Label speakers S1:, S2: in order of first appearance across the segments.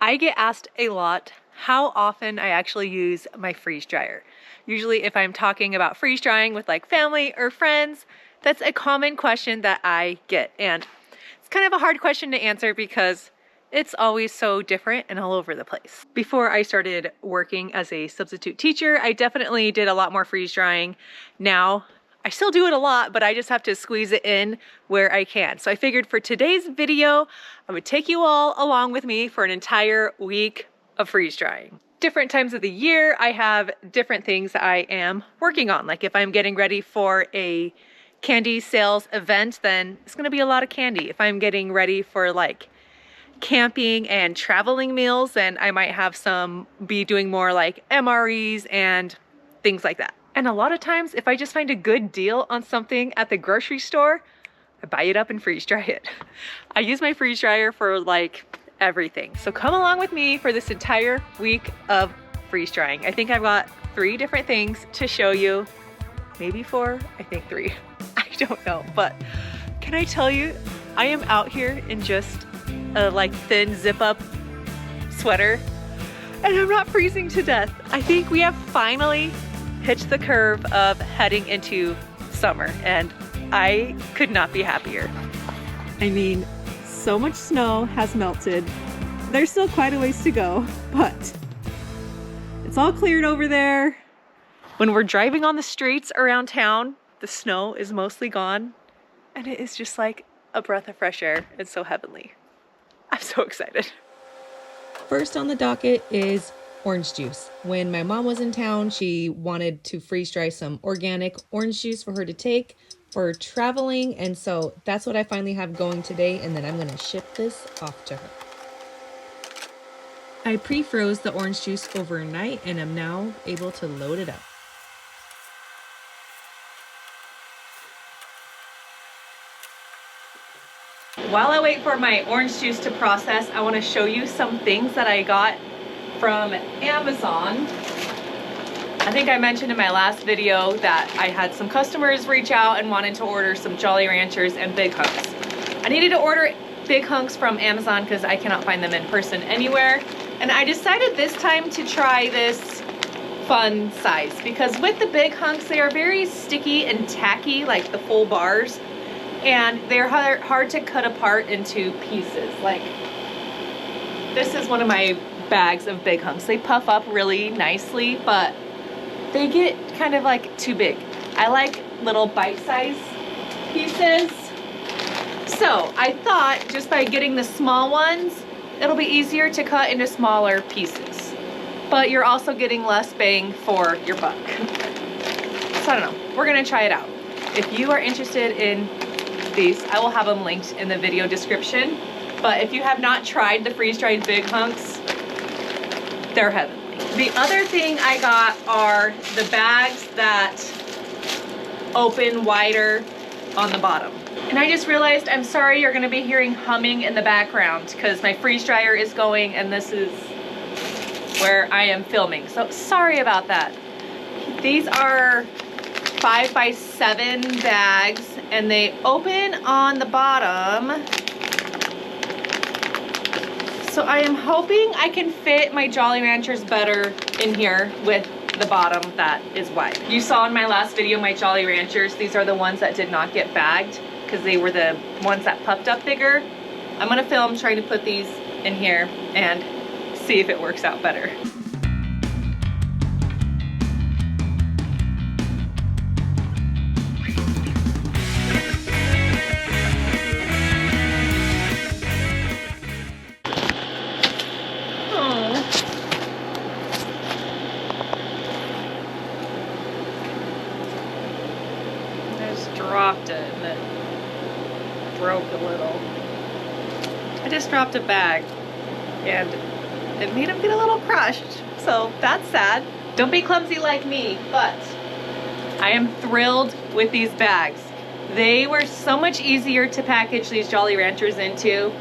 S1: I get asked a lot how often I actually use my freeze dryer. Usually if I'm talking about freeze drying with like family or friends, that's a common question that I get. And it's kind of a hard question to answer because it's always so different and all over the place. Before I started working as a substitute teacher, I definitely did a lot more freeze drying. Now, I still do it a lot, but I just have to squeeze it in where I can. So I figured for today's video, I would take you all along with me for an entire week of freeze drying. Different times of the year, I have different things that I am working on. Like if I'm getting ready for a candy sales event, then it's gonna be a lot of candy. If I'm getting ready for like camping and traveling meals, then I might have be doing more like MREs and things like that. And a lot of times, if I just find a good deal on something at the grocery store, I buy it up and freeze dry it. I use my freeze dryer for like everything. So come along with me for this entire week of freeze drying. I think I've got 3 different things to show you. Maybe 4, I think 3. I don't know, but can I tell you, I am out here in just a like thin zip up sweater and I'm not freezing to death. I think we have finally hitched the curve of heading into summer and I could not be happier. I mean, so much snow has melted. There's still quite a ways to go, but it's all cleared over there. When we're driving on the streets around town, the snow is mostly gone and it is just like a breath of fresh air. It's so heavenly. I'm so excited.
S2: First on the docket is orange juice. When my mom was in town, she wanted to freeze dry some organic orange juice for her to take for traveling. And so that's what I finally have going today. And then I'm going to ship this off to her. I pre-froze the orange juice overnight and I'm now able to load it up.
S1: While I wait for my orange juice to process, I want to show you some things that I got from Amazon. I think I mentioned in my last video that I had some customers reach out and wanted to order some Jolly Ranchers and Big Hunks. I needed to order Big Hunks from Amazon because I cannot find them in person anywhere. And I decided this time to try this fun size because with the Big Hunks, they are very sticky and tacky, like the full bars. And they're hard to cut apart into pieces. Like, this is one of my bags of Big Hunks. They puff up really nicely, but they get kind of like too big. I like little bite-sized pieces. So I thought just by getting the small ones, it'll be easier to cut into smaller pieces. But you're also getting less bang for your buck. So I don't know, we're gonna try it out. If you are interested in these, I will have them linked in the video description. But if you have not tried the freeze-dried Big Hunks, they're heavenly. The other thing I got are the bags that open wider on the bottom. And I just realized, I'm sorry you're gonna be hearing humming in the background because my freeze dryer is going and this is where I am filming. So sorry about that. These are 5x7 bags and they open on the bottom. So I am hoping I can fit my Jolly Ranchers better in here with the bottom that is wide. You saw in my last video my Jolly Ranchers. These are the ones that did not get bagged because they were the ones that puffed up bigger. I'm gonna film trying to put these in here and see if it works out better. Dropped it and it broke a little. I just dropped a bag and it made him get a little crushed, so that's sad. Don't be clumsy like me, but I am thrilled with these bags. They were so much easier to package these Jolly Ranchers into.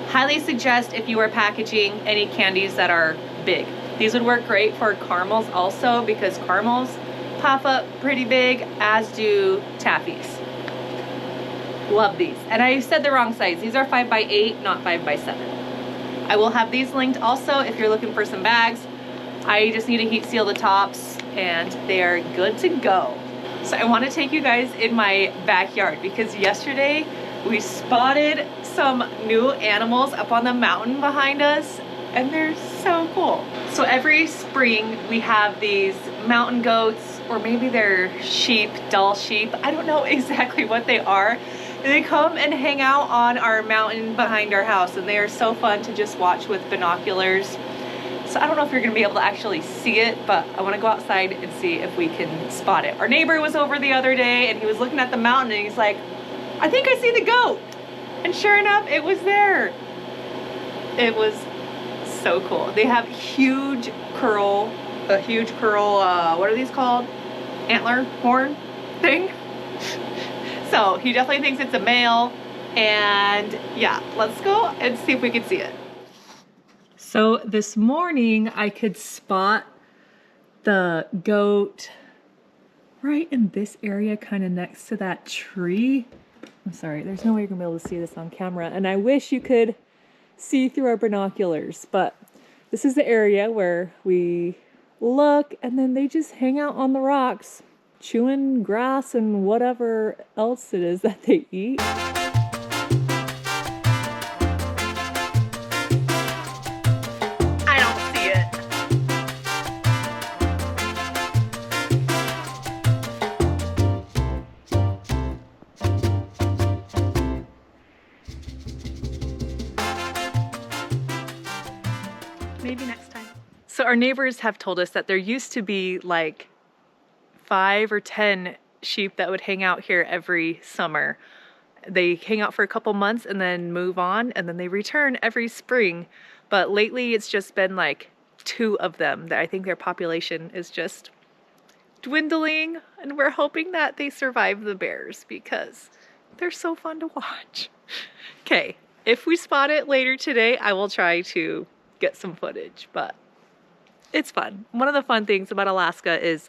S1: Highly suggest if you are packaging any candies that are big. These would work great for caramels also because caramels puff up pretty big, as do taffies. Love these. And I said the wrong size. These are 5x8, not 5x7. I will have these linked also if you're looking for some bags. I just need to heat seal the tops and they are good to go. So I want to take you guys in my backyard because yesterday we spotted some new animals up on the mountain behind us and they're so cool. So every spring we have these mountain goats, or maybe they're sheep, dull sheep. I don't know exactly what they are. They come and hang out on our mountain behind our house and they are so fun to just watch with binoculars. So I don't know if you're gonna be able to actually see it, but I wanna go outside and see if we can spot it. Our neighbor was over the other day and he was looking at the mountain and he's like, I think I see the goat. And sure enough, it was there. It was so cool. They have a huge curl, what are these called? Antler, horn thing. So he definitely thinks it's a male. And yeah, let's go and see if we can see it. So this morning I could spot the goat right in this area, kind of next to that tree. I'm sorry, there's no way you're gonna be able to see this on camera, and I wish you could see through our binoculars, but this is the area where we look and then they just hang out on the rocks, chewing grass and whatever else it is that they eat. I don't see it. Maybe next time. So our neighbors have told us that there used to be like 5 or 10 sheep that would hang out here every summer. They hang out for a couple months and then move on, and then they return every spring. But lately it's just been like 2 of them that I think their population is just dwindling, and we're hoping that they survive the bears because they're so fun to watch. Okay, if we spot it later today, I will try to get some footage, but it's fun. One of the fun things about Alaska is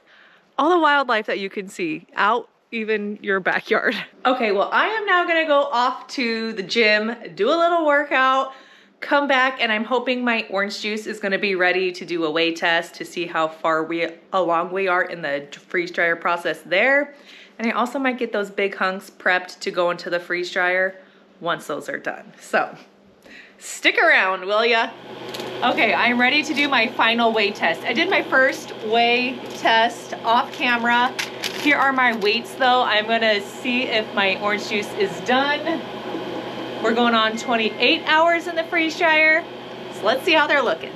S1: all the wildlife that you can see out even your backyard. Okay, well, I am now gonna go off to the gym, do a little workout, come back, and I'm hoping my orange juice is gonna be ready to do a weigh test to see how far along we are in the freeze dryer process there. And I also might get those Big Hunks prepped to go into the freeze dryer once those are done. So stick around, will ya? Okay, I'm ready to do my final weigh test. I did my first weigh test off camera. Here are my weights though. I'm gonna see if my orange juice is done. We're going on 28 hours in the freeze dryer. So let's see how they're looking.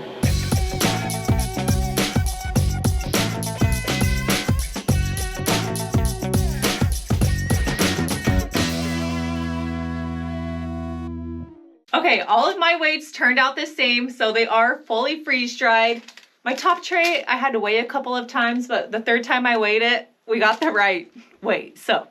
S1: Okay, all of my weights turned out the same, so they are fully freeze dried. My top tray, I had to weigh a couple of times, but the 3rd time I weighed it, we got the right weight, so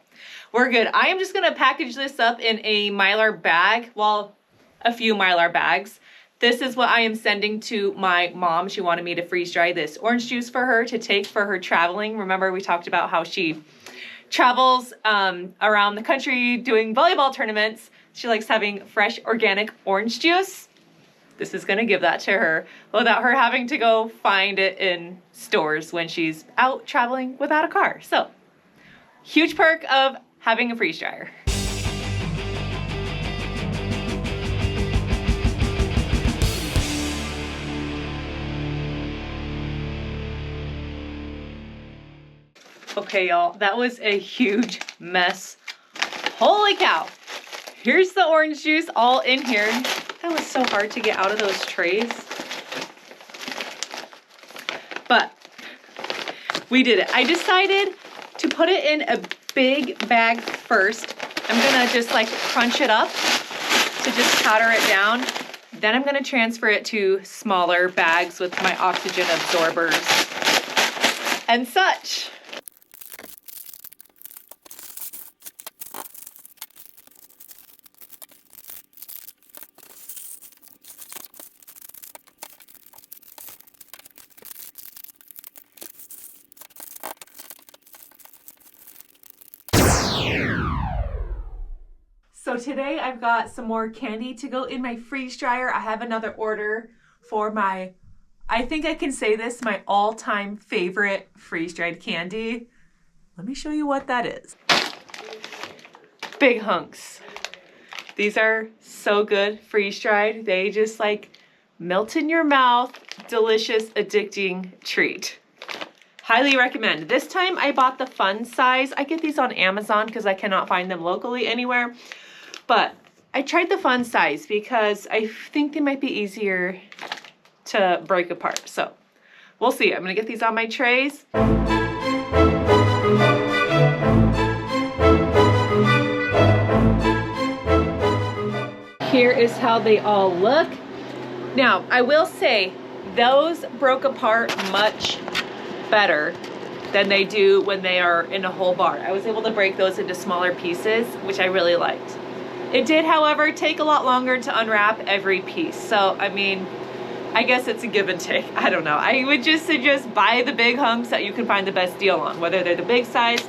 S1: we're good. I am just gonna package this up in a Mylar bag, well, a few Mylar bags. This is what I am sending to my mom. She wanted me to freeze dry this orange juice for her to take for her traveling. Remember, we talked about how she travels around the country doing volleyball tournaments. She likes having fresh organic orange juice. This is gonna give that to her without her having to go find it in stores when she's out traveling without a car. So, huge perk of having a freeze dryer. Okay, y'all, that was a huge mess. Holy cow. Here's the orange juice all in here. That was so hard to get out of those trays. But we did it. I decided to put it in a big bag first. I'm gonna just like crunch it up to just powder it down. Then I'm gonna transfer it to smaller bags with my oxygen absorbers and such. So today I've got some more candy to go in my freeze dryer. I have another order for my, I think I can say this, my all-time favorite freeze-dried candy. Let me show you what that is. Big Hunks. These are so good freeze-dried. They just like melt in your mouth. Delicious, addicting treat. Highly recommend. This time I bought the fun size. I get these on Amazon because I cannot find them locally anywhere. But I tried the fun size because I think they might be easier to break apart. So we'll see. I'm gonna get these on my trays. Here is how they all look. Now, I will say those broke apart much better than they do when they are in a whole bar. I was able to break those into smaller pieces, which I really liked. It did, however, take a lot longer to unwrap every piece. So, I mean, I guess it's a give and take. I don't know. I would just suggest buy the Big Hunks that you can find the best deal on, whether they're the big size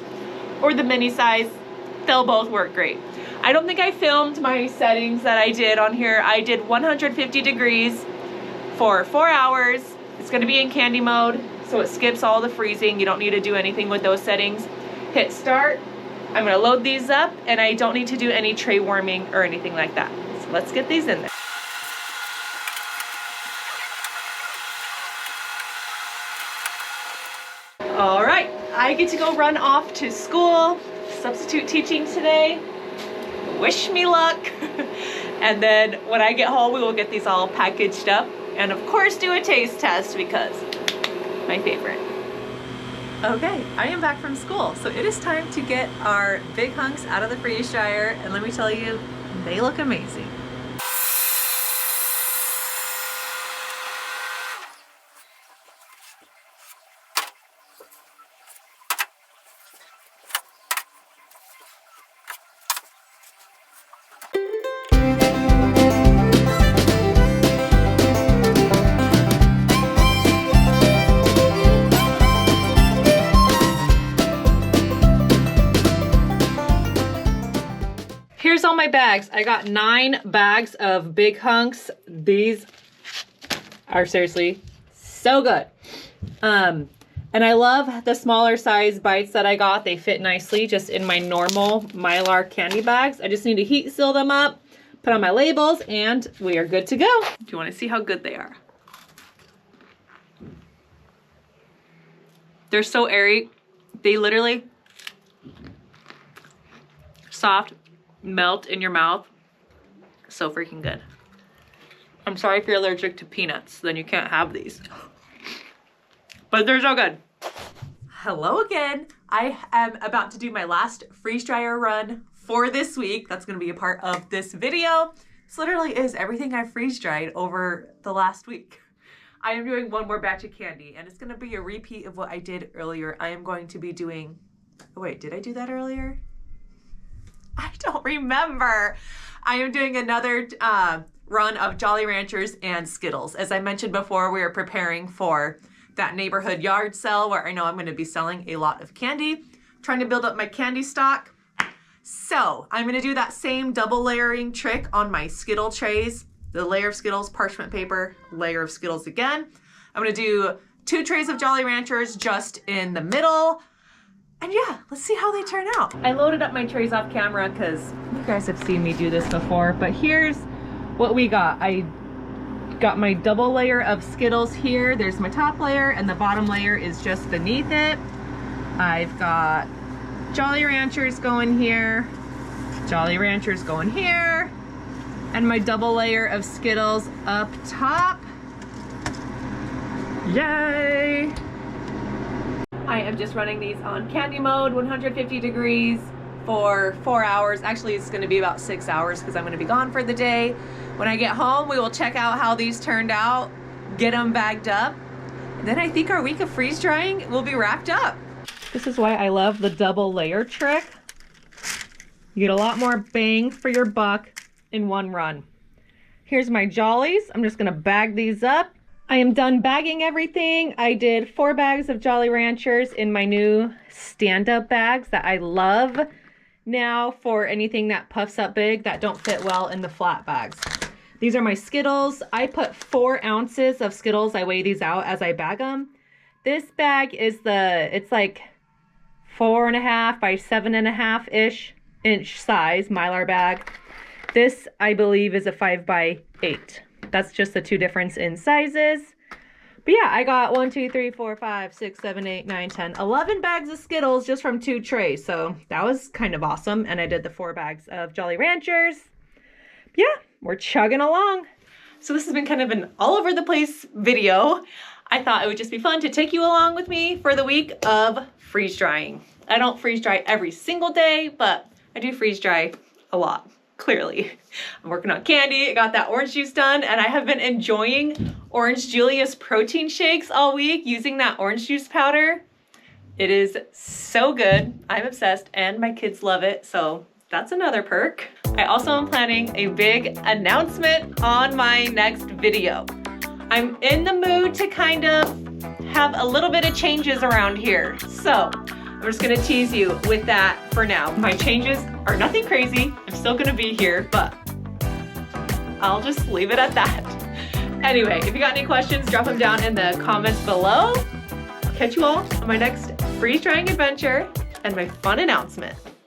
S1: or the mini size. They'll both work great. I don't think I filmed my settings that I did on here. I did 150 degrees for 4 hours. It's gonna be in candy mode, so it skips all the freezing. You don't need to do anything with those settings. Hit start. I'm gonna load these up, and I don't need to do any tray warming or anything like that. So let's get these in there. All right, I get to go run off to school, substitute teaching today. Wish me luck. And then when I get home, we will get these all packaged up and of course do a taste test because my favorite. Okay, I am back from school. So it is time to get our Big Hunks out of the freeze dryer, and let me tell you, they look amazing. Here's all my bags. I got 9 bags of Big Hunks. These are seriously so good. And I love the smaller size bites that I got. They fit nicely just in my normal Mylar candy bags. I just need to heat seal them up, put on my labels, and we are good to go. Do you want to see how good they are? They're so airy. They literally soft, melt in your mouth. So freaking good. I'm sorry if you're allergic to peanuts, then you can't have these. But they're so good. Hello again. I am about to do my last freeze dryer run for this week. That's gonna be a part of this video. This literally is everything I freeze dried over the last week. I am doing one more batch of candy, and it's gonna be a repeat of what I did earlier. I am going to be doing, oh wait, did I do that earlier? I don't remember. I am doing another run of Jolly Ranchers and Skittles. As I mentioned before, we are preparing for that neighborhood yard sale where I know I'm going to be selling a lot of candy, trying to build up my candy stock. So I'm going to do that same double layering trick on my Skittle trays. The layer of Skittles, parchment paper, layer of Skittles again. I'm going to do 2 trays of Jolly Ranchers just in the middle. And yeah, let's see how they turn out. I loaded up my trays off camera because you guys have seen me do this before, but here's what we got. I got my double layer of Skittles here. There's my top layer, and the bottom layer is just beneath it. I've got Jolly Ranchers going here, Jolly Ranchers going here, and my double layer of Skittles up top. Yay! I am just running these on candy mode, 150 degrees for 4 hours. Actually, it's gonna be about 6 hours because I'm gonna be gone for the day. When I get home, we will check out how these turned out, get them bagged up. And then I think our week of freeze drying will be wrapped up. This is why I love the double layer trick. You get a lot more bang for your buck in one run. Here's my Jollies. I'm just gonna bag these up. I am done bagging everything. I did 4 bags of Jolly Ranchers in my new stand-up bags that I love. Now for anything that puffs up big that don't fit well in the flat bags. These are my Skittles. I put 4 ounces of Skittles. I weigh these out as I bag them. This bag is it's like 4.5 by 7.5-ish inch size Mylar bag. This, I believe, is a 5 by 8. That's just the 2 difference in sizes. But yeah, I got 1, 2, 3, 4, 5, 6, 7, 8, 9, 10, 11 bags of Skittles just from 2 trays. So that was kind of awesome. And I did the 4 bags of Jolly Ranchers. Yeah, we're chugging along. So this has been kind of an all over the place video. I thought it would just be fun to take you along with me for the week of freeze drying. I don't freeze dry every single day, but I do freeze dry a lot. Clearly. I'm working on candy. I got that orange juice done, and I have been enjoying Orange Julius protein shakes all week using that orange juice powder. It is so good. I'm obsessed, and my kids love it, so that's another perk. I also am planning a big announcement on my next video. I'm in the mood to kind of have a little bit of changes around here, so I'm just gonna tease you with that for now. My changes are nothing crazy. I'm still gonna be here, but I'll just leave it at that. Anyway, if you got any questions, drop them down in the comments below. I'll catch you all on my next freeze drying adventure and my fun announcement.